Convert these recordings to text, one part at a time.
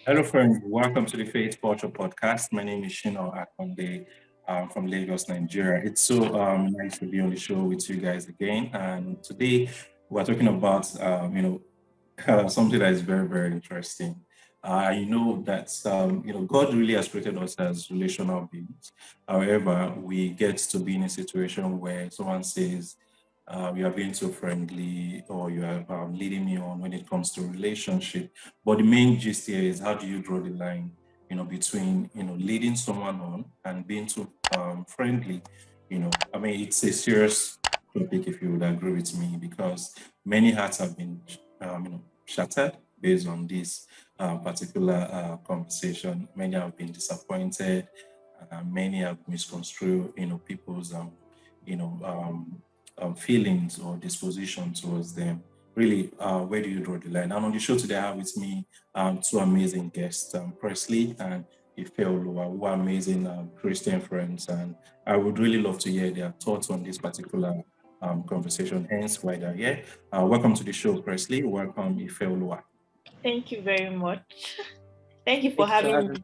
Hello, friends. Welcome to the Faith Culture Podcast. My name is Shino Akonde from Lagos, Nigeria. It's so nice to be on the show with you guys again. And today we're talking about, something that is very, very interesting. I know that, God really has created us as relational beings. However, we get to be in a situation where someone says, you are being so friendly or you are leading me on when it comes to relationship. But the main gist here is how do you draw the line, between, leading someone on and being too friendly. I mean, it's a serious topic if you would agree with me because many hearts have been, shattered based on this particular conversation. Many have been disappointed. Many have misconstrued, people's, you know, um, feelings or disposition towards them. Really, where do you draw the line? And on the show today, I have with me two amazing guests, Presley and Ifeoluwa, who are amazing Christian friends. And I would really love to hear their thoughts on this particular conversation, hence why they're here. Welcome to the show, Presley. Welcome, Ifeoluwa. Thank you very much. Thank you for Thank you for having having me.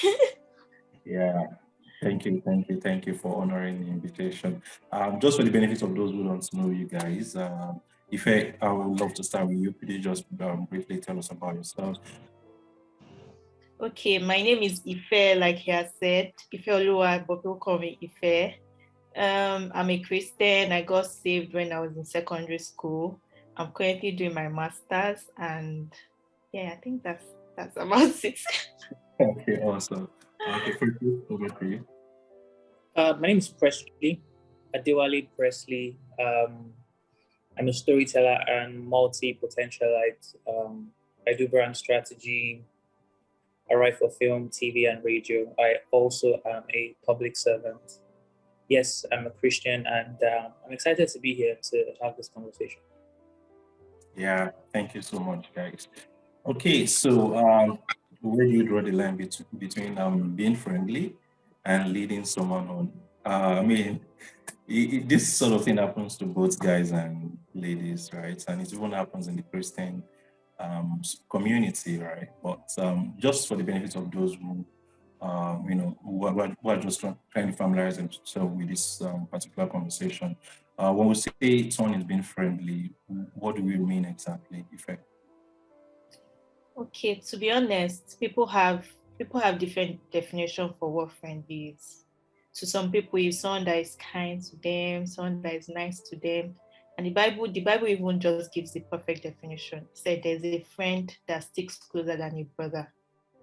me. Yeah. Thank you for honoring the invitation. Just for the benefit of those who don't know you guys, I would love to start with you. Could you just briefly tell us about yourself? Okay, my name is Ife, like he has said. Ife Oluwa, but people call me Ife. I'm a Christian. I got saved when I was in secondary school. I'm currently doing my master's, and yeah, I think that's about it. Okay, awesome. Okay, Presley, over to you. My name is Presley, Adewale Presley. I'm a storyteller and multi-potentialite. I do brand strategy. I write for film, TV, and radio. I also am a public servant. Yes, I'm a Christian, and I'm excited to be here to have this conversation. Yeah, thank you so much, guys. Okay, so where do you draw the line between being friendly and leading someone on? I mean, this sort of thing happens to both guys and ladies, right? And it even happens in the Christian community, right? But just for the benefit of those who are just trying to familiarize themselves with this particular conversation, when we say someone is being friendly, what do we mean exactly? Effect. Okay, to be honest, people have different definition for what friend is. To some people, it's someone that is kind to them, someone that is nice to them. And the Bible even just gives the perfect definition. It said there's a friend that sticks closer than a brother.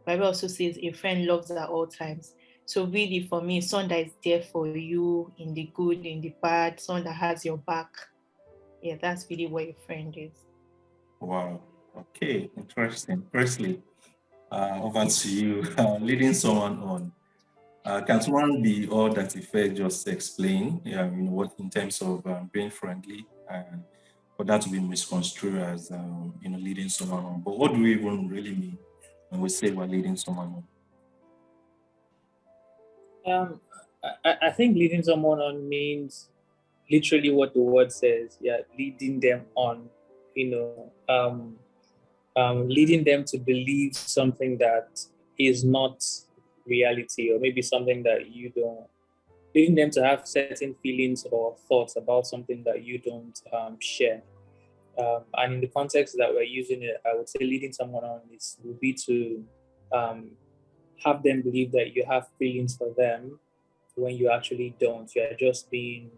The Bible also says a friend loves at all times. So really for me, someone that is there for you in the good, in the bad, someone that has your back. Yeah, that's really what a friend is. Wow. Okay, interesting. Firstly, over to you. Leading someone on. Can someone be all that Ife just explained? Yeah, what in terms of being friendly and for that to be misconstrued as leading someone on. But what do we even really mean when we say we're leading someone on? Um, I think leading someone on means literally what the word says. Yeah, leading them on. You know, leading them to believe something that is not reality, or maybe something that you don't. Leading them to have certain feelings or thoughts about something that you don't share. And in the context that we're using it, I would say leading someone on is would be to um, have them believe that you have feelings for them when you actually don't. You're just being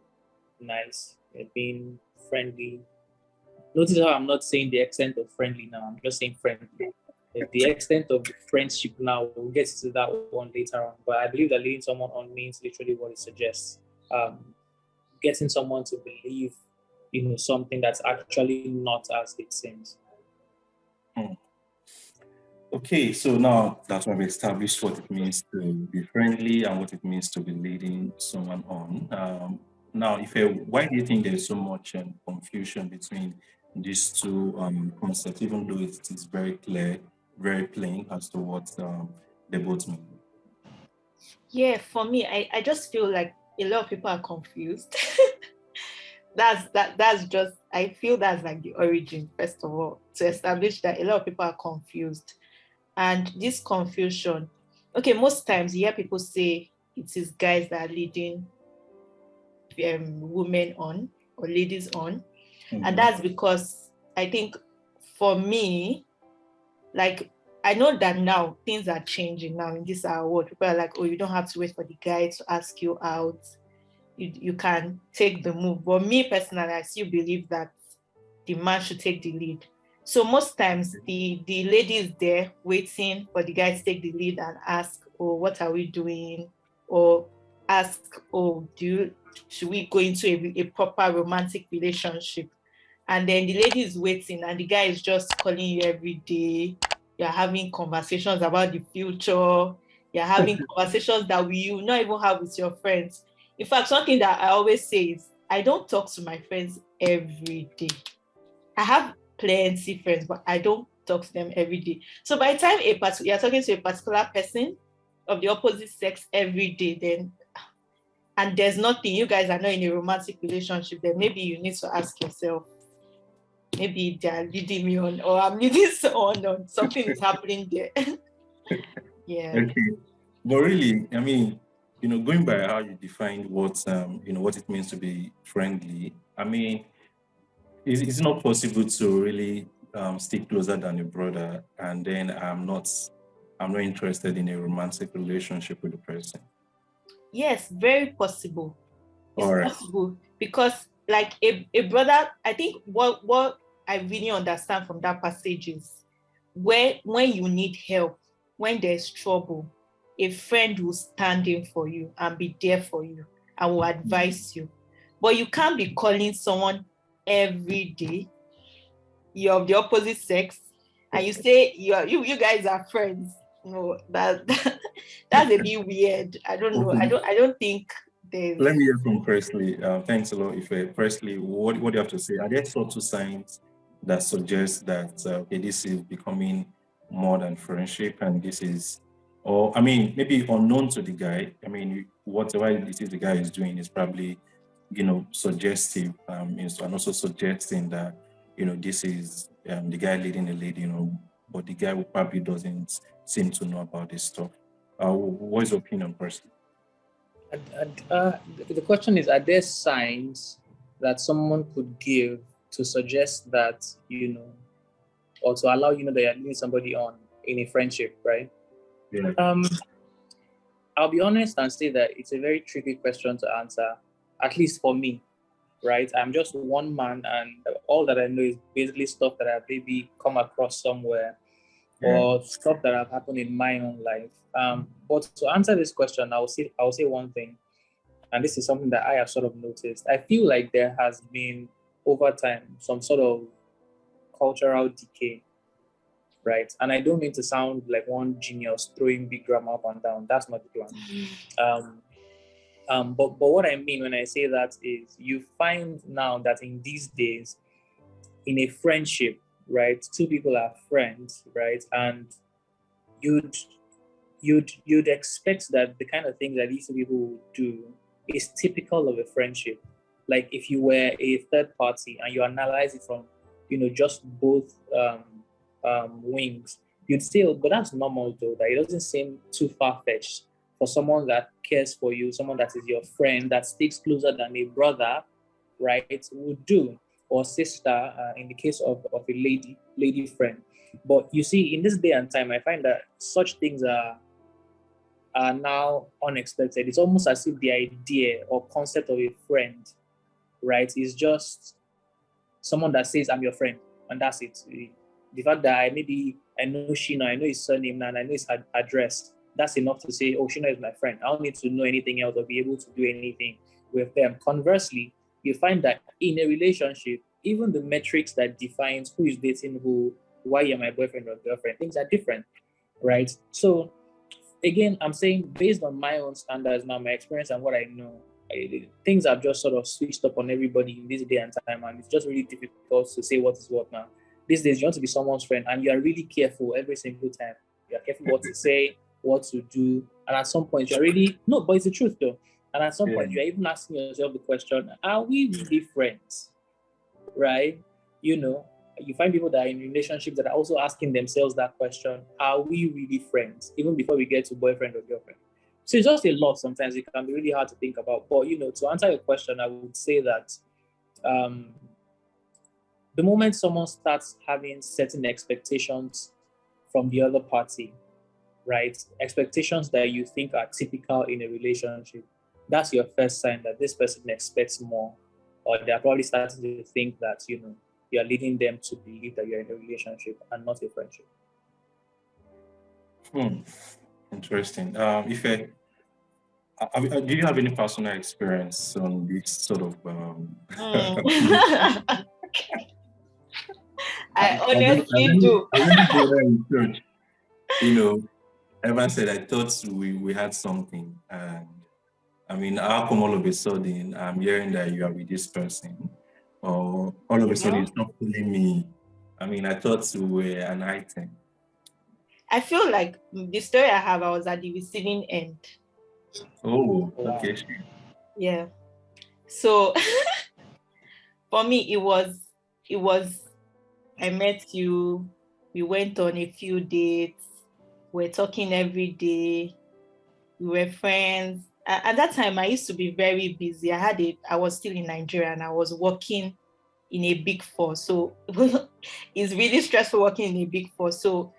nice, you're being friendly. Notice how I'm not saying the extent of friendly now, I'm just saying friendly. The extent of the friendship now, we'll get to that one later on. But I believe that leading someone on means literally what it suggests. Um, Getting someone to believe, something that's actually not as it seems. Hmm. Okay, so now that we've established what it means to be friendly and what it means to be leading someone on, now, why do you think there's so much confusion between these two concepts, even though it is very clear, very plain as to what they both mean? Yeah, for me, I just feel like a lot of people are confused. That's just I feel that's like the origin, first of all, to establish that a lot of people are confused. And this confusion, okay, most times you hear people say it is guys that are leading women on or ladies on. And that's because I think for me, like, I know that now things are changing now in this our world. People are like, oh, you don't have to wait for the guy to ask you out. You can take the move. But me personally, I still believe that the man should take the lead. So most times the lady is there waiting for the guy to take the lead and ask, oh, what are we doing? Or ask, oh, should we go into a proper romantic relationship? And then the lady is waiting and the guy is just calling you every day. You're having conversations about the future. You're having conversations that you not even have with your friends. In fact, something that I always say is I don't talk to my friends every day. I have plenty friends, but I don't talk to them every day. So by the time you're talking to a particular person of the opposite sex every day, then and there's nothing, you guys are not in a romantic relationship, then maybe you need to ask yourself, maybe they're leading me on, or I'm leading someone on. Something is happening there. Yeah. Okay. But really, I mean, going by how you defined what what it means to be friendly, I mean, it's not possible to really stick closer than a brother, and then I'm not interested in a romantic relationship with the person. Yes, very possible. It's All right. possible because, like, a brother, I think what I really understand from that passage is when you need help, when there's trouble, a friend will stand in for you and be there for you and will advise you. But you can't be calling someone every day, you're of the opposite sex, and you say you guys are friends. No, that's a bit weird. I don't know. Okay. I don't think there's. Let me hear from Presley. Thanks a lot, Ife. Presley, what do you have to say? Are there subtle signs that suggest that okay, this is becoming more than friendship, and this is, or I mean, maybe unknown to the guy. I mean, whatever it is the guy is doing is probably, suggestive, and also suggesting that this is the guy leading the lady, but the guy who probably doesn't seem to know about this stuff. What's your opinion, Presley? The question is, are there signs that someone could give to suggest that, or to allow that you're leading somebody on in a friendship, right? Yeah. I'll be honest and say that it's a very tricky question to answer, at least for me, right? I'm just one man, and all that I know is basically stuff that I've maybe come across somewhere, or stuff that have happened in my own life. But to answer this question, I'll say one thing, and this is something that I have sort of noticed. I feel like there has been, over time, some sort of cultural decay, right? And I don't mean to sound like one genius throwing big grammar up and down. That's not the plan. But what I mean when I say that is, you find now that in these days, in a friendship, right, two people are friends, right, and you'd expect that the kind of things that these two people would do is typical of a friendship. Like if you were a third party and you analyze it from, just both wings, you'd say, oh, but that's normal though. That it doesn't seem too far-fetched for someone that cares for you, someone that is your friend, that sticks closer than a brother, right, would do, or sister, in the case of a lady friend. But you see, in this day and time, I find that such things are now unexpected. It's almost as if the idea or concept of a friend, right, is just someone that says, I'm your friend, and that's it. The fact that I know Shina, I know his surname, and I know his address, that's enough to say, oh, Shina is my friend. I don't need to know anything else or be able to do anything with them. Conversely, you find that in a relationship, even the metrics that defines who is dating who, why you're my boyfriend or girlfriend, things are different, right? So again, I'm saying based on my own standards now, my experience and what I know, things have just sort of switched up on everybody in this day and time, and it's just really difficult to say what is what now. These days, you want to be someone's friend, and you are really careful every single time. You are careful what to say, what to do, and at some point, you're really no, but it's the truth though. And at some point, you're even asking yourself the question: are we really friends? Right? you find people that are in relationships that are also asking themselves that question: are we really friends? Even before we get to boyfriend or girlfriend. So it's just a lot. Sometimes it can be really hard to think about. But to answer your question, I would say that the moment someone starts having certain expectations from the other party, right? Expectations that you think are typical in a relationship, that's your first sign that this person expects more, or they're probably starting to think that, you're leading them to believe that you're in a relationship and not a friendship. Interesting. Do you have any personal experience on this sort of? I honestly do. Ever said I thought we had something, and how come all of a sudden I'm hearing that you are with this person, or all of a sudden it's not fooling me? I thought we were an item. I feel like the story I have, I was at the receiving end. Oh, okay. Yeah. So for me, it was, I met you, we went on a few dates, we're talking every day, we were friends. At that time, I used to be very busy. I was still in Nigeria and I was working in a big four. So it's really stressful working in a big four. So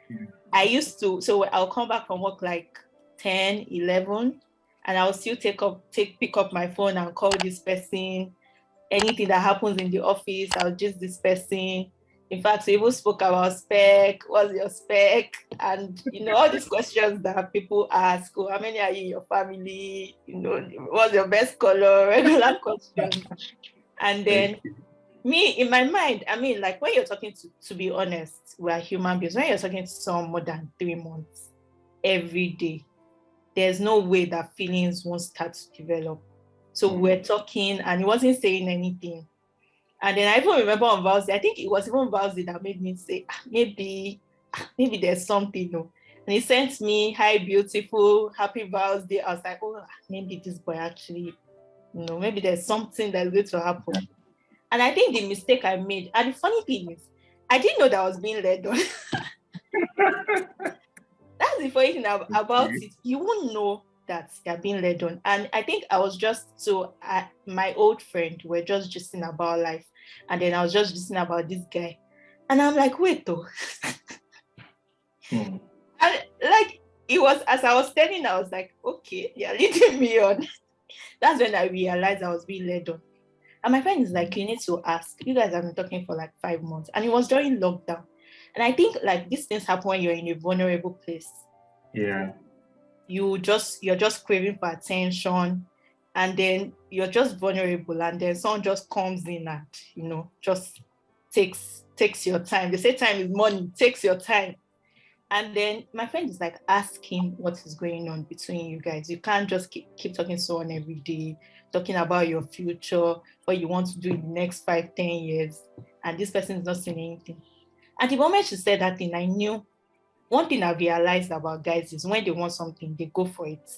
I'll come back from work like 10, 11, and I'll still pick up my phone and call this person. Anything that happens in the office, I'll just this person. In fact, we even spoke about spec. What's your spec? And all these questions that people ask. Oh, how many are you in your family? What's your best color? Regular questions. And then me, in my mind, like when you're talking to be honest, we're human beings. When you're talking to someone more than 3 months every day, there's no way that feelings won't start to develop. So we're talking and he wasn't saying anything. And then I even remember on Valsy, I think it was even Valsy that made me say, maybe there's something. And he sent me, hi, beautiful, happy Val's Day. I was like, oh, maybe this boy actually, maybe there's something that's going to happen. And I think the mistake I made, and the funny thing is, I didn't know that I was being led on. That's the funny thing about it. You won't know that you're being led on. And I think I was my old friend, we're just gisting about life. And then I was just gisting about this guy. And I'm like, wait though. And like, it was, as I was telling, I was like, okay, you're leading me on. That's when I realized I was being led on. And my friend is like, you need to ask. You guys have been talking for like 5 months. And it was during lockdown. And I think like these things happen when you're in a vulnerable place. Yeah. You're just craving for attention. And then you're just vulnerable. And then someone just comes in and, just takes your time. They say time is money, takes your time. And then my friend is like asking what is going on between you guys. You can't just keep talking to someone every day, talking about your future, what you want to do in the next 5, 10 years. And this person is not saying anything. At the moment she said that thing, I knew one thing I realized about guys is when they want something, they go for it.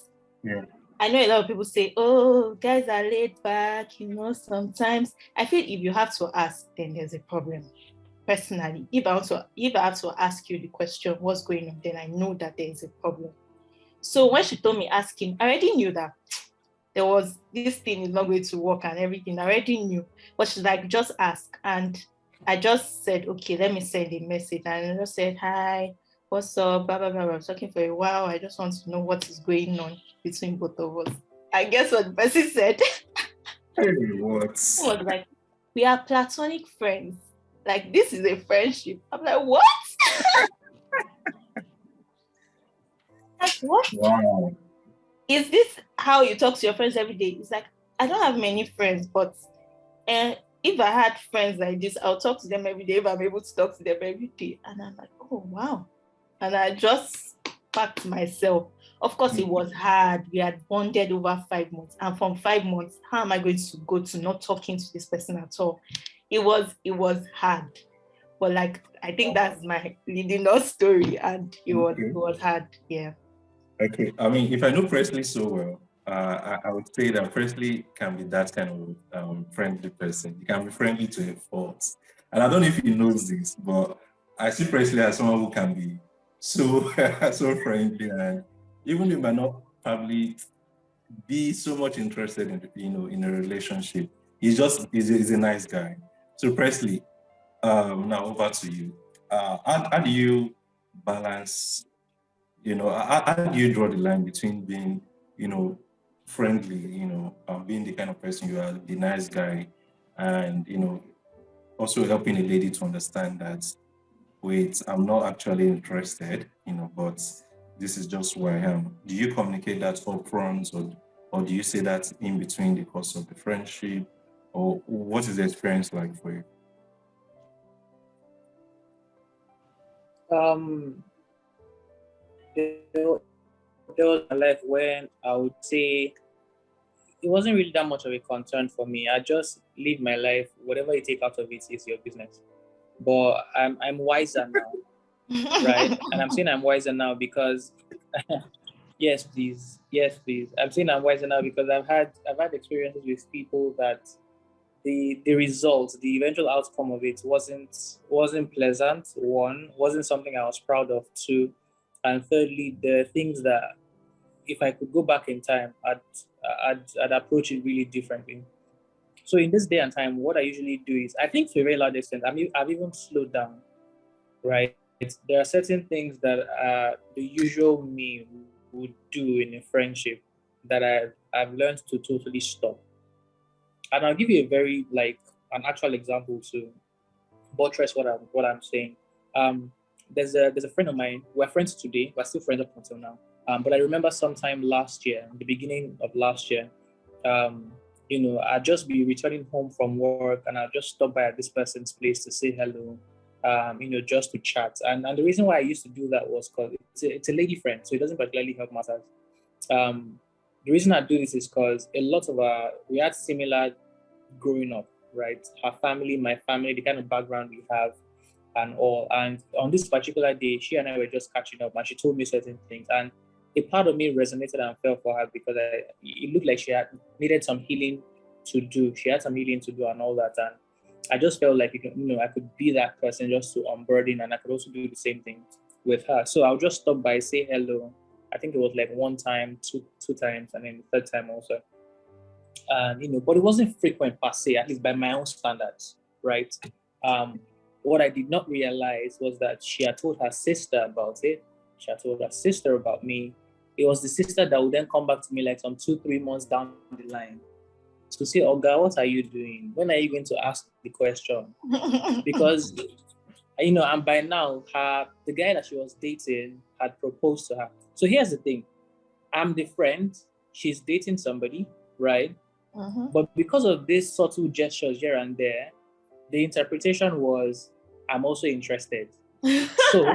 Yeah. I know a lot of people say, oh, guys are laid back, sometimes. I feel if you have to ask, then there's a problem. Personally, if I have to ask you the question, what's going on, then I know that there is a problem. So when she told me asking, I already knew that there was this thing is not going to work and everything. I already knew. But she's like, just ask. And I just said, okay, let me send a message. And I just said, hi, what's up? Blah, blah, blah. I was talking for a while. I just want to know what is going on between both of us. I guess what the person said. What? She was like, we are platonic friends. Like, this is a friendship. I'm like, what? Like, what? Wow. Is this how you talk to your friends every day? It's like, I don't have many friends, but if I had friends like this, I'll talk to them every day if I'm able to talk to them every day. And I'm like, oh, wow. And I just packed myself. Of course, it was hard. We had bonded over 5 months. And from 5 months, how am I going to go to not talking to this person at all? It was hard. But like, I think that's my leading up story. And it was hard. Yeah. Okay. If I know Presley so well, I would say that Presley can be that kind of friendly person. He can be friendly to a fault. And I don't know if he knows this, but I see Presley as someone who can be so so friendly, and even if might not probably be so much interested in in a relationship, he's a nice guy. So Presley, now over to you. How do you balance? How do you draw the line between being, friendly, being the kind of person you are, the nice guy, and also helping a lady to understand that, wait, I'm not actually interested, but this is just who I am. Do you communicate that upfront, or do you say that in between the course of the friendship, or what is the experience like for you? Um, there, there was a life when I would say it wasn't really that much of a concern for me. I just live my life. Whatever you take out of it is your business. But I'm wiser now, right? And I'm saying I'm wiser now because yes, please. I'm saying I'm wiser now because I've had experiences with people that the result, the eventual outcome of it wasn't pleasant. One, wasn't something I was proud of. Two, and thirdly, the things that if I could go back in time, I'd approach it really differently. So in this day and time, what I usually do is, I think to a very large extent, I've even slowed down, right? There are certain things that the usual me would do in a friendship that I've learned to totally stop. And I'll give you a very an actual example to buttress what I'm saying. Um, there's a friend of mine. We're friends today. We're still friends up until now. But I remember sometime last year, the beginning of last year, um, I'd just be returning home from work and I'll just stop by at this person's place to say hello, just to chat. And the reason why I used to do that was because it's a lady friend, so it doesn't particularly help matters. Um, the reason I do this is because a lot of we had similar growing up, right? Her family, my family, the kind of background we have, and all. And on this particular day, she and I were just catching up, and she told me certain things. And a part of me resonated and felt for her because it looked like she had needed some healing to do. She had some healing to do and all that. And I just felt like I could be that person just to unburden, and I could also do the same thing with her. So I'll just stop by, say hello. I think it was like one time, two times, and then the third time also. And but it wasn't frequent per se, at least by my own standards, right? Um, what I did not realize was that she had told her sister about it. She had told her sister about me. It was the sister that would then come back to me like some 2-3 months down the line to say, "Oga, what are you doing? When are you going to ask the question?" Because and by now, the guy that she was dating had proposed to her. So here's the thing: I'm the friend. She's dating somebody, right? But because of these subtle gestures here and there, the interpretation was, I'm also interested. So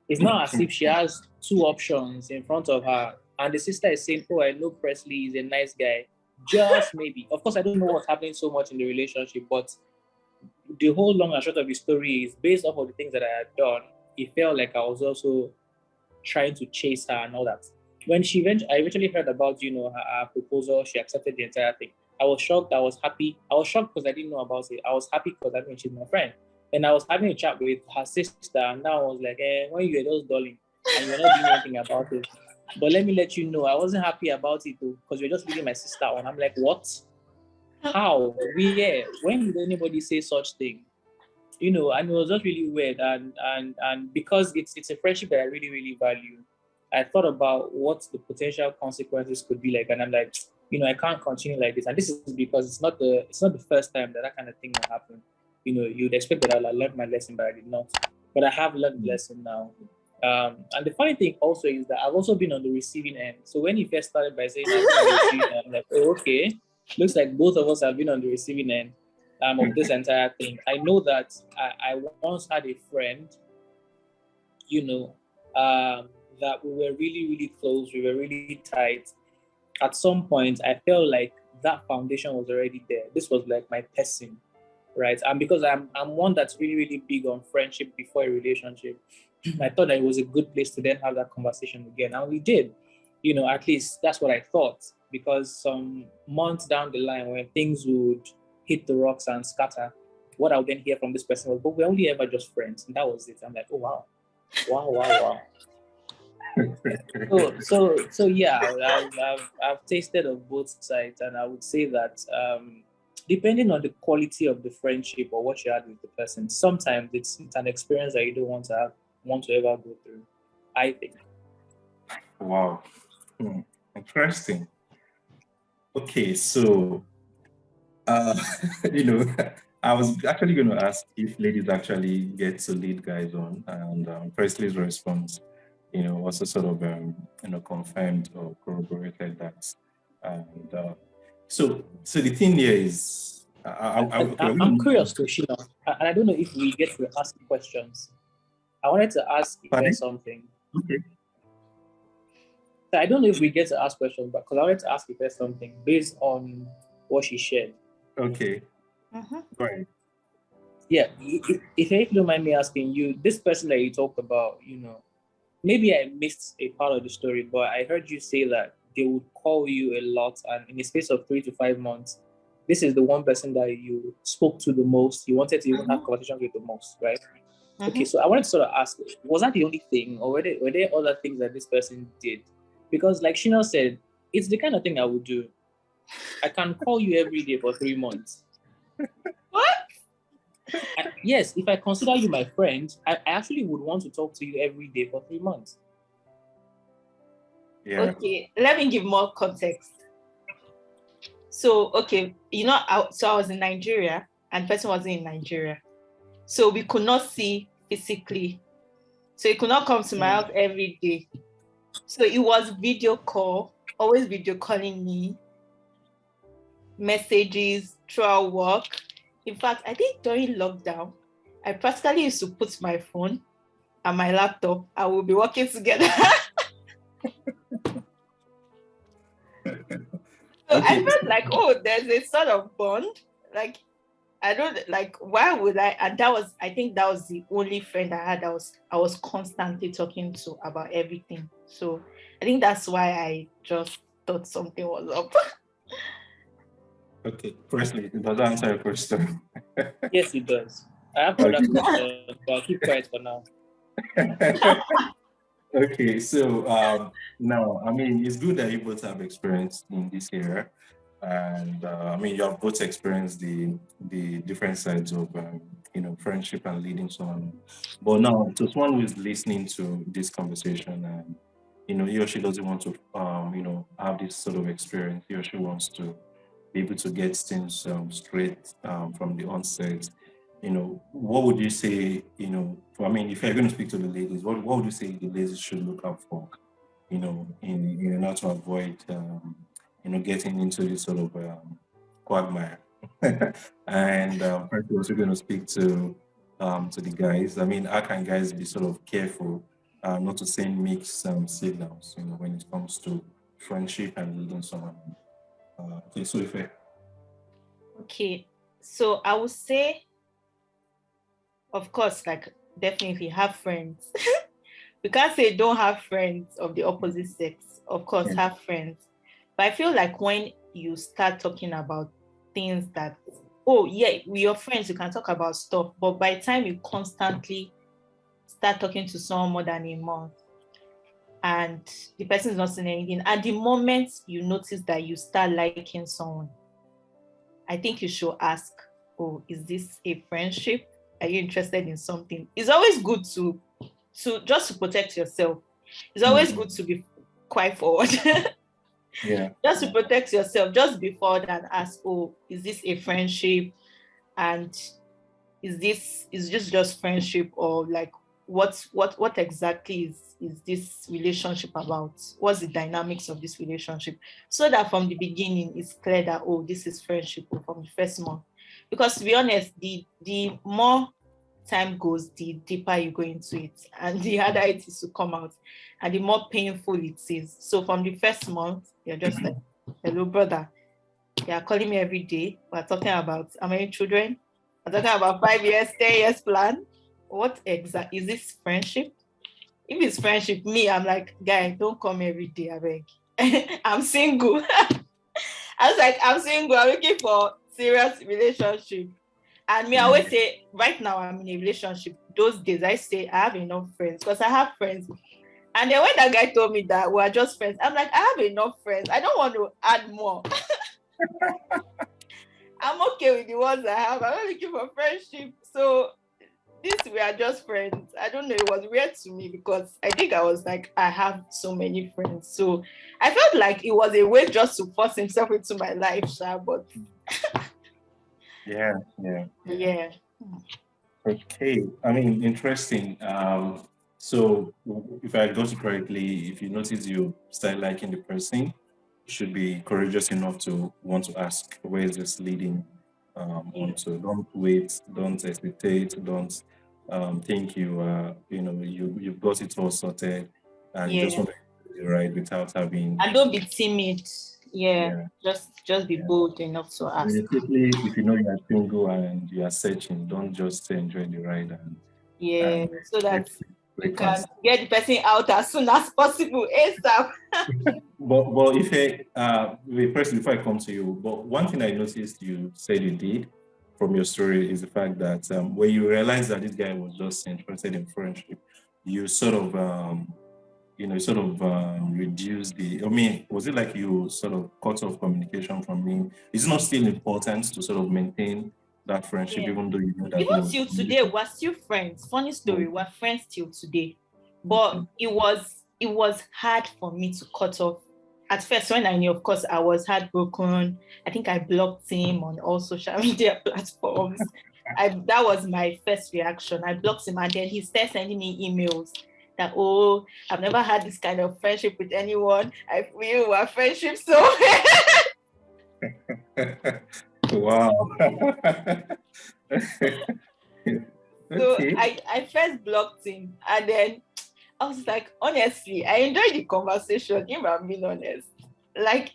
it's not as if she has two options in front of her. And the sister is saying, oh, I know Presley is a nice guy. Just maybe. Of course, I don't know what's happening so much in the relationship, but the whole long and short of the story is based off of the things that I had done. It felt like I was also trying to chase her and all that. When I eventually heard about, her proposal, she accepted the entire thing. I was shocked. I was happy. I was shocked because I didn't know about it. I was happy because I mean she's my friend. And I was having a chat with her sister, and now I was like, when you were just darling and you're not doing anything about it. But let me let you know, I wasn't happy about it though, because you're just leaving my sister on. I'm like, what? How? Where? When did anybody say such thing? And it was just really weird. And because it's a friendship that I really, really value, I thought about what the potential consequences could be like. And I'm like, I can't continue like this. And this is because it's not the first time that kind of thing will happen. You'd expect that I'll learn my lesson, but I did not. But I have learned the lesson now. And the funny thing also is that I've also been on the receiving end. So when he first started by saying I've been on the receiving end, I'm like, oh, okay. Looks like both of us have been on the receiving end of this entire thing. I know that I once had a friend, that we were really, really close. We were really tight. At some point, I felt like that foundation was already there. This was like my person, right? And because I'm one that's really, really big on friendship before a relationship, I thought that it was a good place to then have that conversation again. And we did. At least that's what I thought. Because some months down the line, when things would hit the rocks and scatter, what I would then hear from this person was, but we're only ever just friends. And that was it. I'm like, oh, wow. Wow. So yeah, I've tasted of both sides, and I would say that depending on the quality of the friendship or what you had with the person, sometimes it's an experience that you don't want to ever go through, I think. Wow. Interesting. Okay, so uh, you know, I was actually going to ask if ladies actually get to lead guys on, and Presley's response, also sort of confirmed or corroborated that. And so the thing here is, okay, I'm curious, Toshina, and I don't know if we get to ask questions. I wanted to ask Ife something. Okay. So I don't know if we get to ask questions, but because I wanted to ask Ife something based on what she shared. Okay. Right. Yeah, if you don't mind me asking you, this person that you talked about, maybe I missed a part of the story, but I heard you say that they would call you a lot, and in the space of 3 to 5 months, this is the one person that you spoke to the most, you wanted to even have conversations with the most, right? Okay, so I wanted to sort of ask, was that the only thing, or were there other things that this person did? Because like Shina said, it's the kind of thing I would do. I can call you every day for 3 months. What? Yes, if I consider you my friend, I actually would want to talk to you every day for 3 months. Yeah. Okay, let me give more context. So, okay, I was in Nigeria and person wasn't in Nigeria. So we could not see physically. So he could not come to my house every day. So it was video call, always video calling me, messages throughout work. In fact, I think during lockdown, I practically used to put my phone and my laptop. I will be working together. So Okay. I felt like, there's a sort of bond. Like, I don't like, why would I? And I think that was the only friend I had. I was constantly talking to about everything. So I think that's why I just thought something was up. Okay, Presley, does that answer your question? Yes, it does. I have other questions, but I'll keep quiet for now. Okay, so now, I mean, it's good that you both have experience in this area, and I mean, you have both experienced the different sides of friendship and leading someone. But now, to someone who is listening to this conversation, and he or she doesn't want to have this sort of experience, he or she wants to be able to get things straight from the onset. What would you say, I mean, if you're going to speak to the ladies, what would you say the ladies should look out for, in order to avoid, getting into this sort of quagmire? And first, we're also going to speak to the guys. I mean, how can guys be sort of careful not to send mixed signals, when it comes to friendship and leading someone? Okay, so if Okay, so I would say, of course, like definitely have friends. We can't say don't have friends of the opposite sex. Of course, have friends. But I feel like when you start talking about things that, with your friends, you can talk about stuff. But by the time you constantly start talking to someone more than a month and the person is not saying anything, at the moment you notice that you start liking someone, I think you should ask, is this a friendship? Are you interested in something? It's always good to just to protect yourself. It's always good to be quite forward. yeah, just to protect yourself, just be forward and ask, is this a friendship? And is this just friendship, or like what exactly is this relationship about? What's the dynamics of this relationship? So that from the beginning it's clear that this is friendship from the first month. Because to be honest, the more time goes, the deeper you go into it and the harder it is to come out and the more painful it is. So from the first month, you're just like, hello brother, you are calling me every day. We're talking about how many children? We're talking about 5 years, 10 years plan. What exactly is this friendship? If it's friendship, me, I'm like, guy, don't come every day, I beg. I'm single. I was like, I'm single, I'm looking for serious relationship. And me, I always say, right now I'm in a relationship. Those days I say I have enough friends because I have friends. And then when that guy told me that we're just friends, I'm like, I have enough friends. I don't want to add more. I'm okay with the ones I have. I'm not looking for friendship. So this, we are just friends. I don't know. It was weird to me because I think I was like, I have so many friends. So I felt like it was a way just to force himself into my life, but Yeah. yeah. Okay. I mean, interesting. So if I got it correctly, if you notice you start liking the person, you should be courageous enough to want to ask where is this leading Yeah. on to. Don't wait, don't hesitate, don't think you've got it all sorted and you just Yeah. want to do the right without having And don't be timid. Yeah. yeah. Just be Yeah. bold enough to ask. Immediately, if you know you are single and you are searching, don't just enjoy the ride Yeah. and So break, that you break can fast. get the person out as soon as possible. ASAP. But if wait, first before I come to you, but one thing I noticed you said you did from your story is the fact that when you realized that this guy was just interested in friendship, you sort of reduce the, I mean, was it like you sort of cut off communication from him? Is it not still important to sort of maintain that friendship, Yeah. even though you know that Even no, till today, we're still friends. Funny story, we're friends till today. But okay. it was hard for me to cut off. At first, when I knew, of course, I was heartbroken. I think I blocked him on all social media platforms. That was my first reaction. I blocked him, and then he started sending me emails that, oh, I've never had this kind of friendship with anyone. We were friendship, so Wow. so Okay. I first blocked him, and then I was like, honestly, I enjoyed the conversation, if I'm being honest. Like,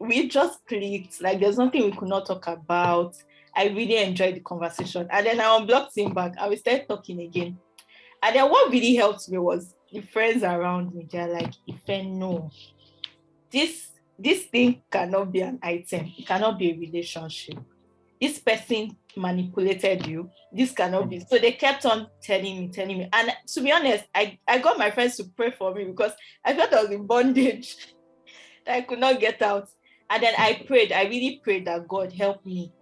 we just clicked. Like, there's nothing we could not talk about. I really enjoyed the conversation. And then I unblocked him back and we started talking again. And then what really helped me was the friends around me. They're like, Ife, no, this thing cannot be an item. It cannot be a relationship. This person manipulated you. This cannot be. So they kept on telling me. And to be honest, I got my friends to pray for me because I felt I was in bondage that I could not get out. And then I prayed. I really prayed that God help me.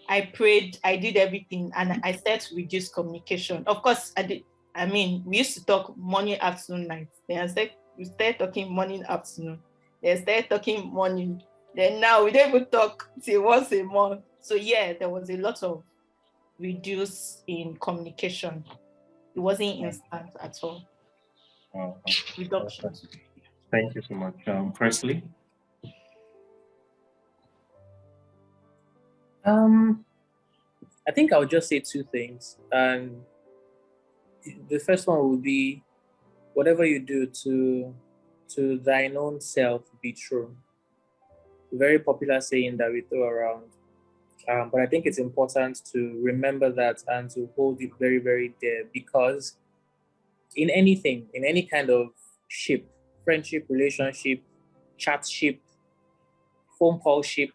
I prayed. I did everything, and I started to reduce communication. Of course, I did. I mean, we used to talk morning, afternoon, night. Then we started talking morning, afternoon. Then started talking morning. Then now we don't even talk till once a month. So yeah, there was a lot of reduce in communication. It wasn't instant at all. Wow. Reduction. Thank you so much. Presley? I think I'll just say two things. And the first one would be whatever you do to thine own self be true. Very popular saying that we throw around. But I think it's important to remember that and to hold it very, very dear because in anything, in any kind of ship, friendship, relationship, chat ship, phone call ship,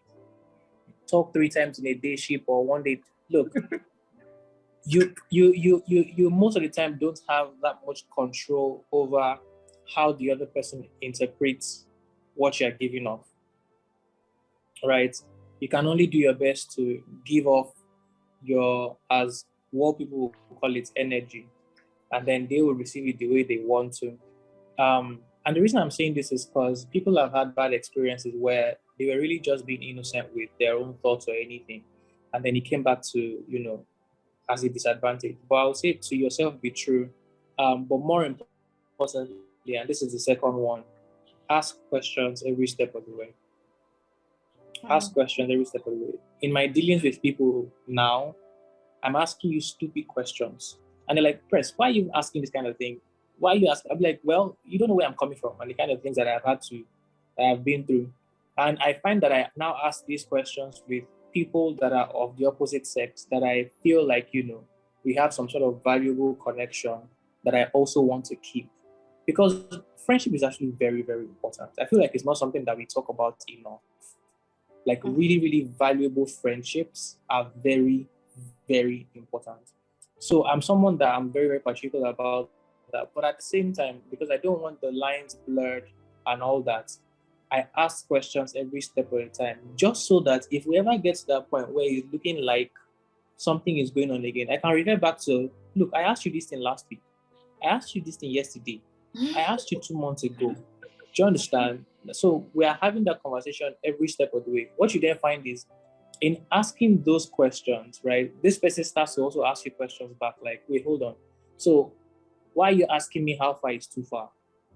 talk 3 times in a day ship or one day, look, you most of the time don't have that much control over how the other person interprets what you're giving off. Right? You can only do your best to give off your, as what people call it, energy, and then they will receive it the way they want to. And the reason I'm saying this is because people have had bad experiences where they were really just being innocent with their own thoughts or anything, and then it came back to, as a disadvantage. But I'll say to yourself, be true. But more importantly, and this is the second one, ask questions every step of the way. Ask questions every step of the way. In my dealings with people now, I'm asking you stupid questions. And they're like, Press, why are you asking this kind of thing? Why are you asking? I'm like, well, you don't know where I'm coming from and the kind of things that I've been through. And I find that I now ask these questions with people that are of the opposite sex that I feel like, we have some sort of valuable connection that I also want to keep. Because friendship is actually very, very important. I feel like it's not something that we talk about enough. Like really, really valuable friendships are very, very important. So I'm someone that I'm very, very particular about that. But at the same time, because I don't want the lines blurred and all that, I ask questions every step of the time, just so that if we ever get to that point where it's looking like something is going on again, I can refer back to, look, I asked you this thing last week. I asked you this thing yesterday. I asked you 2 months ago. Do you understand? So we are having that conversation every step of the way. What you then find is, in asking those questions, right, this person starts to also ask you questions back, like, wait, hold on. So why are you asking me how far is too far?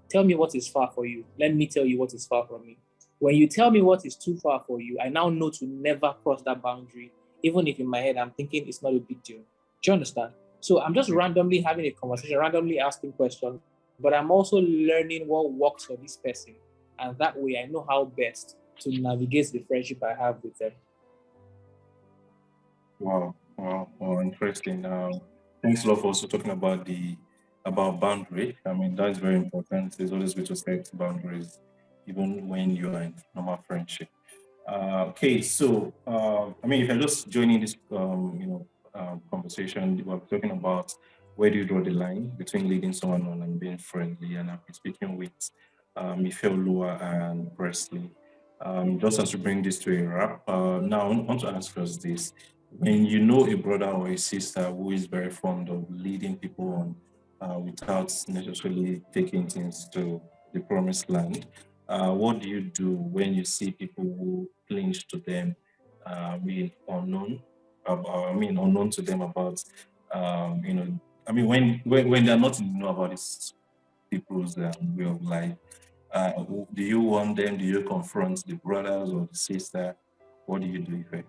Tell me what is far for you. Let me tell you what is far from me. When you tell me what is too far for you, I now know to never cross that boundary, even if in my head I'm thinking it's not a big deal. Do you understand? So I'm just randomly having a conversation, randomly asking questions, but I'm also learning what works for this person. And that way I know how best to navigate the friendship I have with them. Wow, interesting. Thanks a lot for also talking about about boundary. I mean, that's very important. It's always good to set boundaries, even when you are in normal friendship. Okay, so I mean, if you're just joining this, conversation, we're talking about where do you draw the line between leading someone on and being friendly, and I've been speaking with Ifeoluwa and Presley. Just as to bring this to a wrap, now I want to ask us this: when you know a brother or a sister who is very fond of leading people on without necessarily taking things to the promised land, what do you do when you see people who clinch to them, unknown to them about, when they're not in the know about these people's way of life, do you want them? Do you confront the brothers or the sister? What do you do, Ife?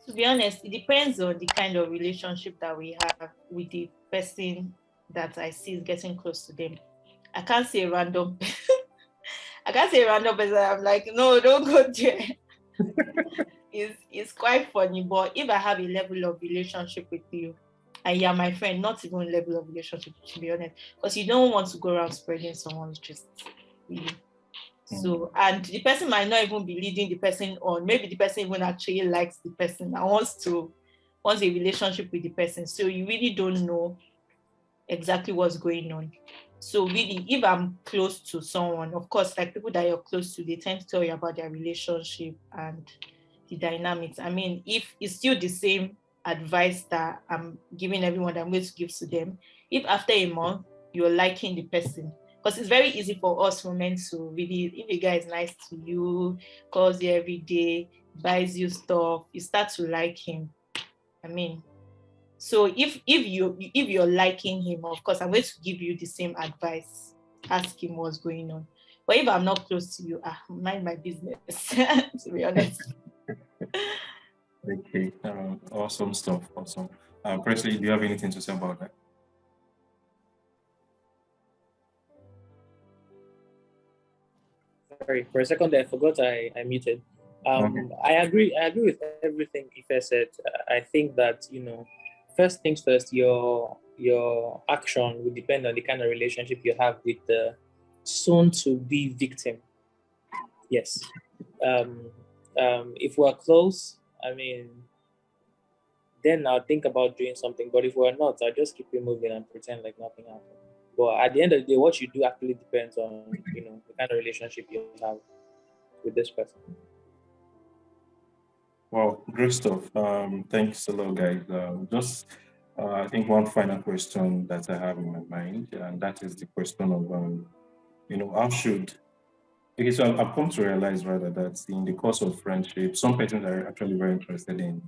To be honest, it depends on the kind of relationship that we have with the person that I see is getting close to them. I can't say random. I can't say random person. I'm like, no, don't go there. It's quite funny, but if I have a level of relationship with you, and you're my friend, not even level of relationship, to be honest, because you don't want to go around spreading someone's just really. So, and the person might not even be leading the person on. Maybe the person even actually likes the person and wants a relationship with the person. So you really don't know exactly what's going on. So really, if I'm close to someone, of course, like people that you're close to, they tend to tell you about their relationship and the dynamics. I mean, if it's still the same advice that I'm giving everyone that I'm going to give to them, if after a month you're liking the person, because it's very easy for us women to really, if a guy is nice to you, calls you every day, buys you stuff, you start to like him. I mean, so if you're liking him, of course, I'm going to give you the same advice. Ask him what's going on. But if I'm not close to you, mind my business. To be honest. Okay, awesome stuff. Awesome. Presley, do you have anything to say about that? Sorry, for a second there, I forgot I muted. Okay. I agree with everything Ife said. I think that, first things first, your action will depend on the kind of relationship you have with the soon to be victim. Yes. If we're close, I mean, then I'll think about doing something. But if we're not, I'll just keep it moving and pretend like nothing happened. But at the end of the day, what you do actually depends on, the kind of relationship you have with this person. Well, great stuff. Thanks a lot, guys. I think one final question that I have in my mind, and that is the question of, how should. Okay, so I've come to realize rather that in the course of friendship, some persons are actually very interested in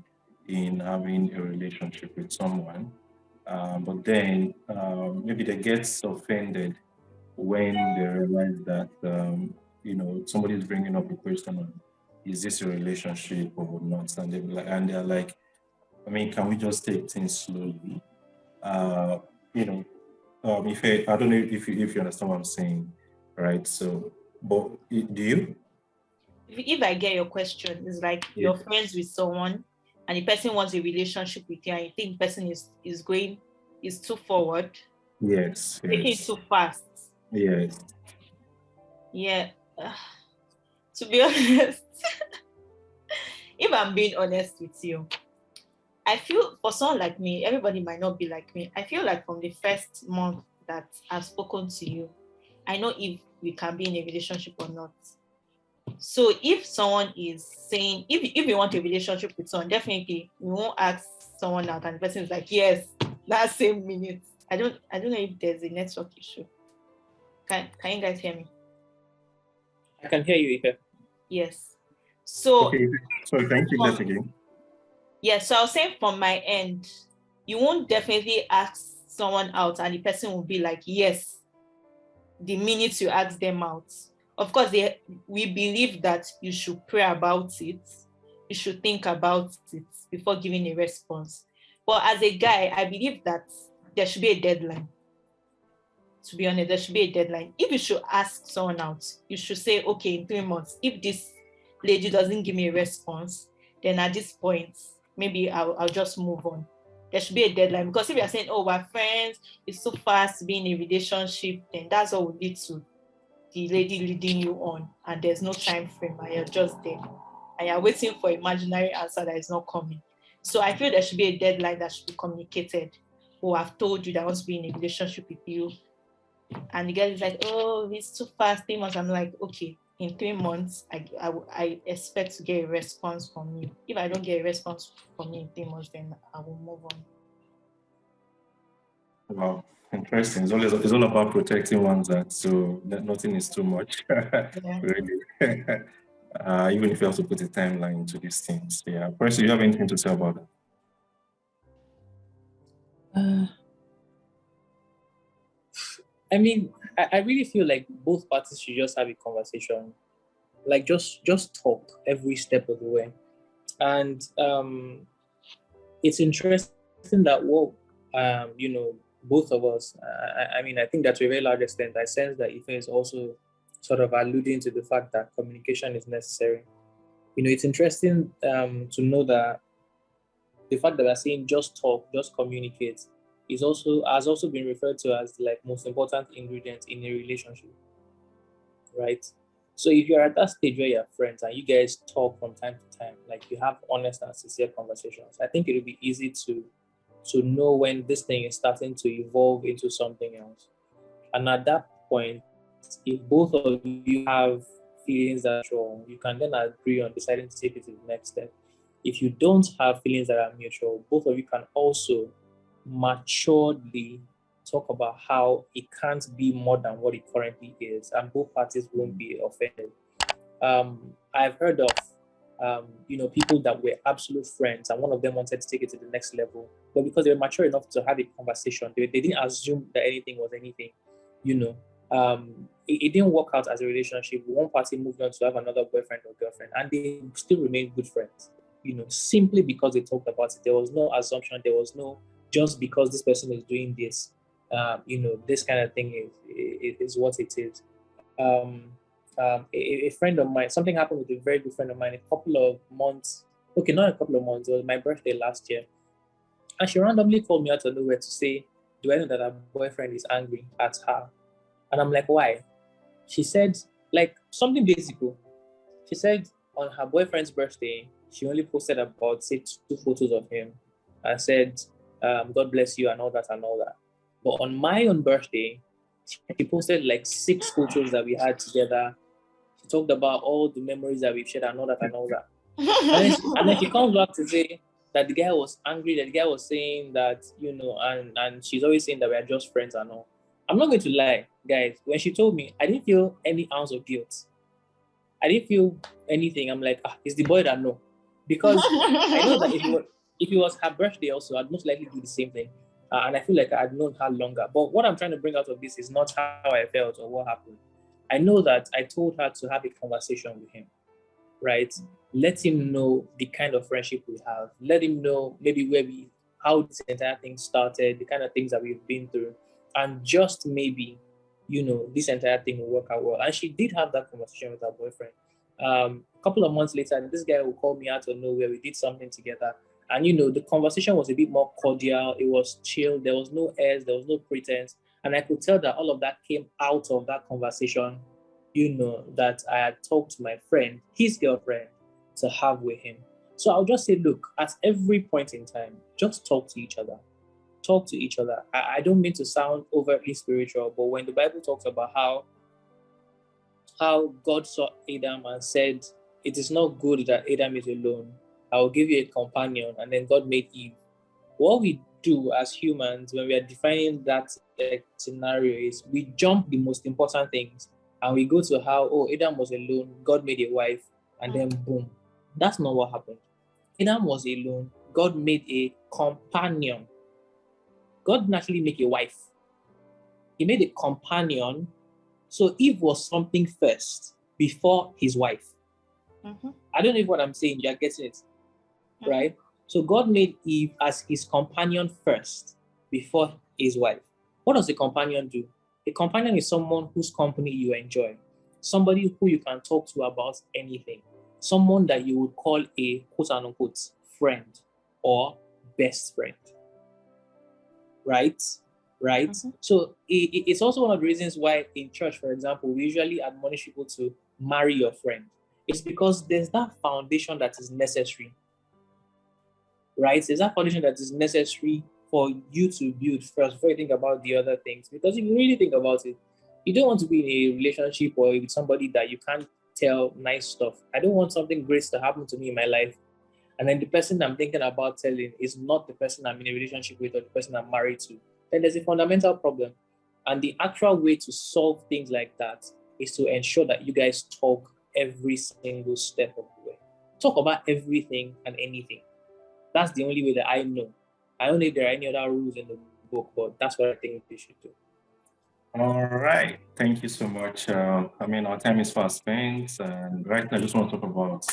having a relationship with someone, but then maybe they get offended when they realize that somebody is bringing up a question on, is this a relationship or not, and they're like, I mean, can we just take things slowly? uh you know if I don't know if you understand what I'm saying, right? So, but do you? If I get your question, it's like Yeah. you're friends with someone and the person wants a relationship with you and you think the person is too forward, Yes, taking it yes, too fast. yes. Yeah. To be honest, if I'm being honest with you, I feel for someone like me, everybody might not be like me. I feel like from the first month that I've spoken to you, I know if we can be in a relationship or not. So if someone is saying, if you want a relationship with someone, definitely we won't ask someone out and the person is like, yes, that same minute. I don't know if there's a network issue. Can you guys hear me? I can hear you, Ife. Yes. So Okay, sorry, can you take that again? so I was saying from my end, you won't definitely ask someone out and the person will be like, yes, the minute you ask them out. Of course, we believe that you should pray about it. You should think about it before giving a response. But as a guy, I believe that there should be a deadline. To be honest, there should be a deadline. If you should ask someone out, you should say, okay, in 3 months, if this lady doesn't give me a response, then at this point, maybe I'll just move on. There should be a deadline, because if you're saying, oh, we're friends, it's so fast to be in a relationship, then that's what will lead to the lady leading you on, and there's no time frame, and you're just there, and you're waiting for imaginary answer that is not coming. So I feel there should be a deadline that should be communicated. Oh, I've told you that I want to be in a relationship with you, and the guy is like, oh, it's too fast, 3 months. I'm like, okay, in 3 months, I expect to get a response from you. If I don't get a response from you in 3 months, then I will move on. Wow, interesting. It's all about protecting one's heart, so that nothing is too much, Yeah. really. Even if you have to put a timeline into these things. Yeah. First, do you have anything to say about that? I mean, I really feel like both parties should just have a conversation, like just talk every step of the way. And it's interesting that both of us. I mean, I think that to a very large extent, I sense that Ife is also sort of alluding to the fact that communication is necessary. It's interesting to know that the fact that we're saying just talk, just communicate, has also been referred to as like most important ingredient in a relationship, right? So if you're at that stage where you're friends and you guys talk from time to time, like you have honest and sincere conversations, I think it'll be easy to know when this thing is starting to evolve into something else. And at that point, if both of you have feelings that are strong, you can then agree on deciding to take it to the next step. If you don't have feelings that are mutual, both of you can also maturely talk about how it can't be more than what it currently is, and both parties won't be offended. I've heard of people that were absolute friends, and one of them wanted to take it to the next level, but because they were mature enough to have a conversation, they didn't assume that anything was anything. It didn't work out as a relationship. One party moved on to have another boyfriend or girlfriend, and they still remained good friends. Simply because they talked about it. There was no assumption. There was no just because this person is doing this. This kind of thing is what it is. A friend of mine, something happened with a very good friend of mine a couple of months. Okay, not a couple of months. It was my birthday last year, and she randomly called me out of nowhere to say, "Do I know that her boyfriend is angry at her?" And I'm like, "Why?" She said, like something basic. She said on her boyfriend's birthday, she only posted about say 2 photos of him and said, "God bless you" and all that and all that. But on my own birthday, she posted like 6 photos that we had together. She talked about all the memories that we've shared and all that and all that. And then she comes back to say that the guy was angry, that the guy was saying that, and she's always saying that we are just friends and all. I'm not going to lie, guys. When she told me, I didn't feel any ounce of guilt. I didn't feel anything. I'm like, it's the boy that know. Because I know that if it was her birthday also, I'd most likely do the same thing. And I feel like I'd known her longer. But what I'm trying to bring out of this is not how I felt or what happened. I know that I told her to have a conversation with him, right? Let him know the kind of friendship we have. Let him know maybe how this entire thing started, the kind of things that we've been through. And just maybe, this entire thing will work out well. And she did have that conversation with her boyfriend. A couple of months later, this guy will call me out of nowhere. We did something together. And, the conversation was a bit more cordial. It was chill. There was no airs. There was no pretense. And I could tell that all of that came out of that conversation, that I had talked to my friend, his girlfriend, to have with him. So I'll just say, look, at every point in time, just talk to each other. Talk to each other. I don't mean to sound overtly spiritual, but when the Bible talks about how God saw Adam and said, it is not good that Adam is alone. I will give you a companion. And then God made Eve. What we do as humans when we are defining that scenario is we jump the most important things and we go to how, oh, Adam was alone, God made a wife, and then boom. That's not what happened. Adam was alone, God made a companion. God didn't actually make a wife. He made a companion. So Eve was something first before his wife. Mm-hmm. I don't know if what I'm saying, you're getting it, right? So God made Eve as his companion first before his wife. What does a companion do? A companion is someone whose company you enjoy, somebody who you can talk to about anything, someone that you would call a quote unquote friend or best friend. Right? Mm-hmm. So it's also one of the reasons why in church, for example, we usually admonish people to marry your friend. It's because there's that foundation that is necessary. Right? There's that foundation that is necessary for you to build first before you think about the other things. Because if you really think about it, you don't want to be in a relationship or with somebody that you can't tell nice stuff. I don't want something great to happen to me in my life, and then the person I'm thinking about telling is not the person I'm in a relationship with or the person I'm married to, then there's a fundamental problem. And the actual way to solve things like that is to ensure that you guys talk every single step of the way. Talk about everything and anything. That's the only way that I know. I don't know if there are any other rules in the book, but that's what I think they should do. All right. Thank you so much. Our time is fast spent, and right now I just want to talk about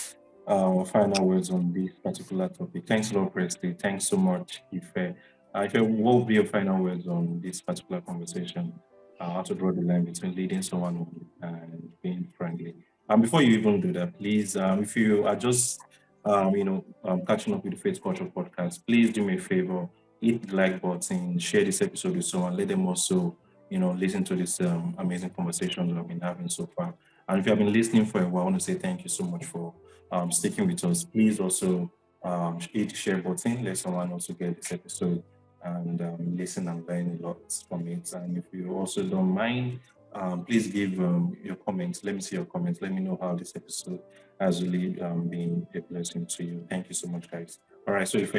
final words on this particular topic. Thanks a lot, Presley. Thanks so much, Ife. Ife, what will be your final words on this particular conversation? How to draw the line between leading someone on and being friendly. Before you even do that, please, if you are just, catching up with the Faith Culture podcast, please do me a favor, hit the like button, share this episode with someone, let them also listen to this amazing conversation we've been having so far. And if you have been listening for a while, I want to say thank you so much for sticking with us. Please also hit the share button, let someone also get this episode and listen and learn a lot from it. And if you also don't mind, please give your comments. Let me see your comments. Let me know how this episode has really been a blessing to you. Thank you so much, guys. All right, so if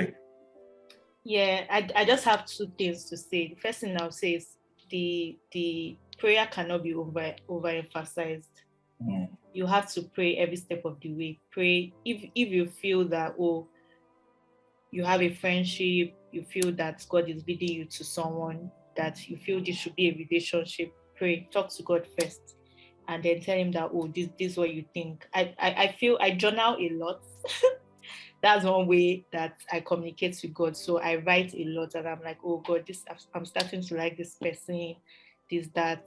Yeah, I just have two things to say. The first thing I'll say is the prayer cannot be overemphasized. You have to pray every step of the way. Pray if you feel that, oh, you have a friendship, you feel that God is leading you to someone, that you feel this should be a relationship, pray, talk to God first, and then tell him that, oh, this is what you think. I feel I journal a lot. That's one way that I communicate with God. So I write a lot, and I'm like, oh God, I'm starting to like this person, this, that,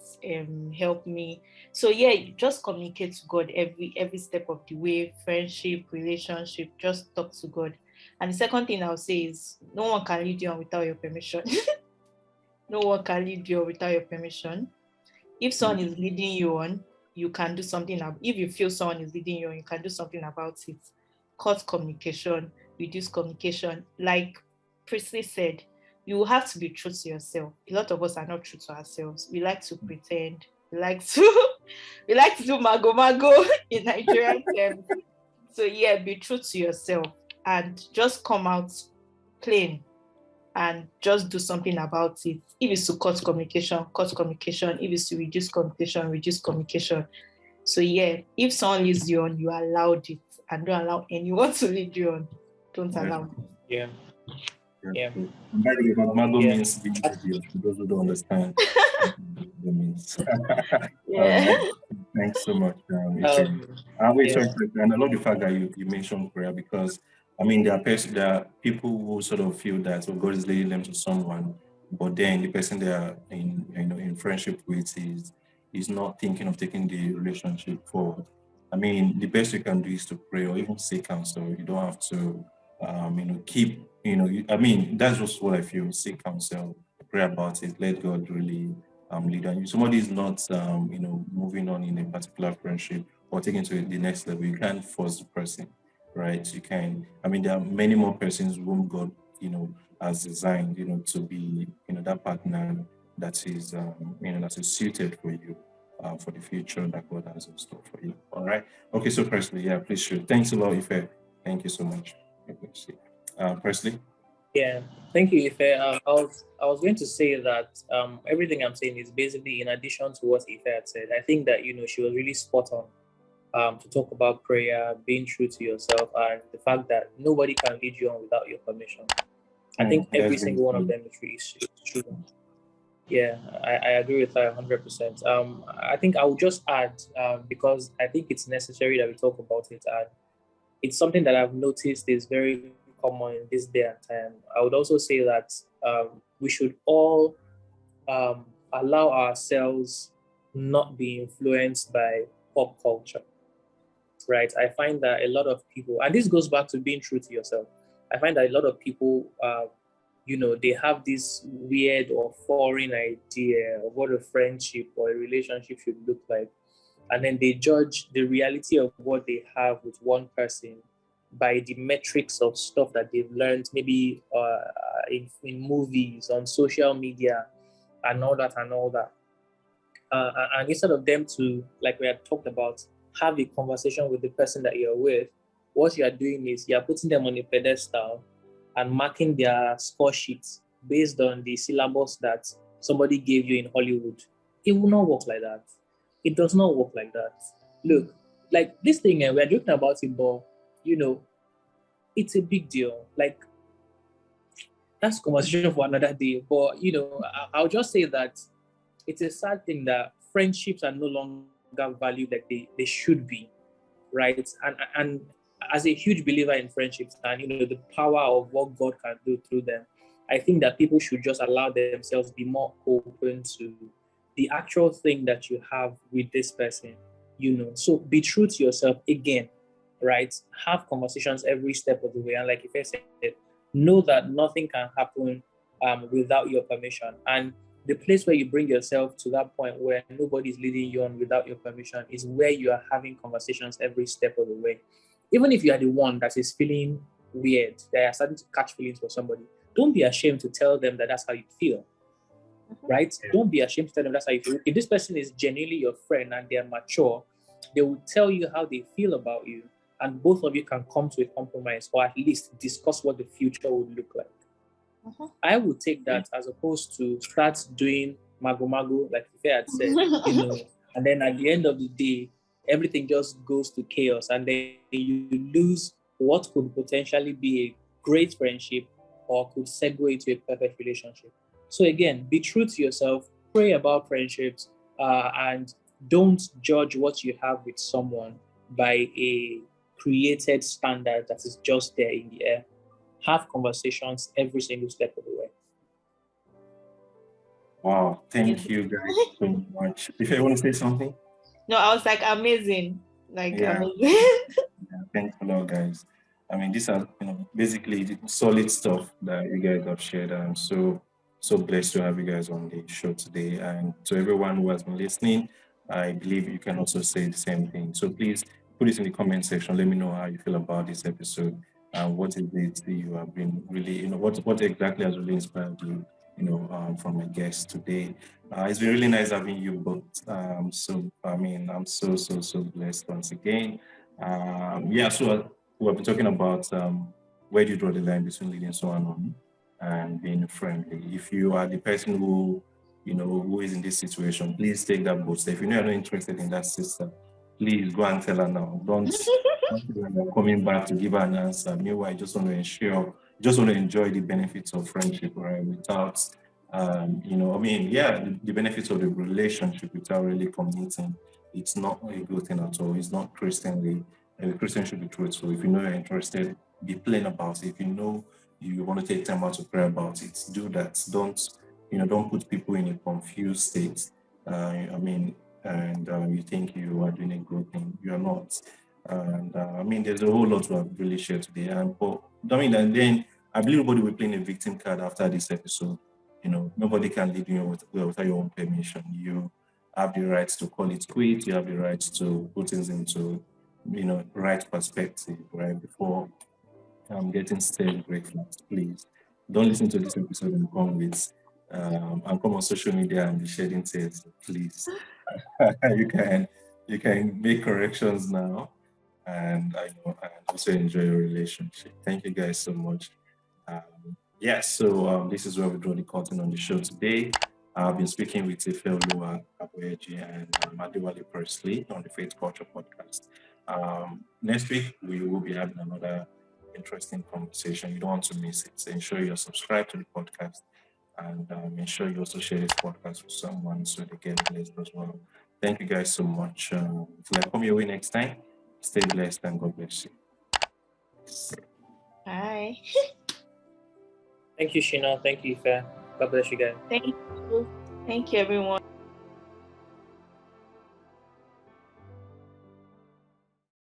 help me. So yeah, just communicate to God every step of the way, friendship, relationship, just talk to God. And the second thing I'll say is no one can lead you on without your permission. No one can lead you on without your permission. If someone is leading you on, you can do something. If you feel someone is leading you on, you can do something about it. Cut communication, reduce communication. Like Priestley said, you have to be true to yourself. A lot of us are not true to ourselves. We like to pretend. We like to do mago in Nigerian terms. So yeah, be true to yourself and just come out plain and just do something about it. If it's to cut communication, cut communication. If it's to reduce communication, reduce communication. So yeah, if someone leads you on, you allowed it, and don't allow anyone to lead you on. Don't allow it. Yeah. Yeah. And by the way, Mago Yeah. means being idiot. For those who don't understand, Mago means. All Yeah. right. Thanks so much, Ife. Wait, Yeah. sorry, and I love the fact that you mentioned prayer because there are people who sort of feel that God is leading them to someone, but then the person they are in friendship with is not thinking of taking the relationship forward. The best you can do is to pray or even seek counsel. You don't have to keep that's just what I feel. Seek counsel, pray about it, let God really lead on you. Somebody is not moving on in a particular friendship or taking to the next level. You can't force the person. right? You can, I mean, there are many more persons whom God, has designed, to be, that partner that is, that is suited for you, for the future that God has in store for you. All right. Okay. So, Presley, yeah, please shoot. Thanks a lot, Ife. Thank you so much. God bless you. Presley. Yeah, thank you, Ife. I was going to say that everything I'm saying is basically in addition to what Ife had said. I think that she was really spot on to talk about prayer, being true to yourself, and the fact that nobody can lead you on without your permission. I think That's every great. single one of them is true. Yeah, I agree with her 100%. I think I will just add, because I think it's necessary that we talk about it, and it's something that I've noticed is very common in this day and time. I would also say that we should all allow ourselves not be influenced by pop culture, right? I find that a lot of people, and this goes back to being true to yourself. I find that a lot of people, they have this weird or foreign idea of what a friendship or a relationship should look like. And then they judge the reality of what they have with one person by the metrics of stuff that they've learned, maybe in movies, on social media, and all that and all that. And instead of them to, like we had talked about, have a conversation with the person that you're with, what you are doing is you're putting them on a pedestal and marking their score sheets based on the syllabus that somebody gave you in Hollywood. It will not work like that. It does not work like that. Look, like this thing, we're joking about it, but it's a big deal. Like, that's a conversation for another day. But I'll just say that it's a sad thing that friendships are no longer valued like they should be, right? And as a huge believer in friendships and the power of what God can do through them, I think that people should just allow themselves be more open to the actual thing that you have with this person. So be true to yourself again, right? Have conversations every step of the way, and like if I said, know that nothing can happen without your permission. And the place where you bring yourself to that point where nobody's leading you on without your permission is where you are having conversations every step of the way. Even if you are the one that is feeling weird, that are starting to catch feelings for somebody, don't be ashamed to tell them that that's how you feel, right? Don't be ashamed to tell them that's how you feel. If this person is genuinely your friend and they're mature, they will tell you how they feel about you, and both of you can come to a compromise or at least discuss what the future would look like. I would take that as opposed to start doing mago mago, like Ife had said, and then at the end of the day, everything just goes to chaos, and then you lose what could potentially be a great friendship or could segue into a perfect relationship. So again, be true to yourself, pray about friendships, and don't judge what you have with someone by a created standard that is just there in the air. Have conversations every single step of the way. Wow. Thank you guys so much. If you want to say something. No, I was like amazing. Like Yeah. amazing. Thanks a lot, guys. I mean, these are basically the solid stuff that you guys have shared. I'm so blessed to have you guys on the show today. And to everyone who has been listening, I believe you can also say the same thing. So please put it in the comment section. Let me know how you feel about this episode and what is it that you have been really, what exactly has really inspired you, from my guest today. It's been really nice having you both. So I mean, I'm so blessed once again. Yeah, so we've been talking about where do you draw the line between leading someone on and being friendly. If you are the person who is in this situation, please take that bold step. If you know you're not interested in that sister, please go and tell her now. Don't feel like you're coming back to give her an answer. Meanwhile, just want to enjoy the benefits of friendship, right? Without, I mean, yeah, the benefits of the relationship without really committing. It's not a good thing at all. It's not Christianly. A Christian should be truthful. If you know you're interested, be plain about it. If you know you want to take time out to pray about it, do that. Don't put people in a confused state. I mean, and you think you are doing a good thing. You are not. And I mean, there's a whole lot to have really shared today. But I mean, and then I believe nobody will play a victim card after this episode. Nobody can lead you without your own permission. You have the right to call it quits. You have the right to put things into right perspective, right? Before getting stale great flags, please don't listen to this episode and come on social media and be shedding tears, please. You can make corrections now, and also enjoy your relationship. Thank you guys so much. Yes, so this is where we draw the curtain on the show today. I've been speaking with Ifeoluwa Aboyeji and Adewale Presley on the Faith Culture podcast. Next week, we will be having another interesting conversation. You don't want to miss it. So ensure you're subscribed to the podcast, and ensure you also share this podcast with someone so they get blessed as well. Thank you guys so much. Till I come your way next time, stay blessed and God bless you. Bye. Thank you, Shina. Thank you, Ife. God bless you guys. Thank you. Thank you, everyone.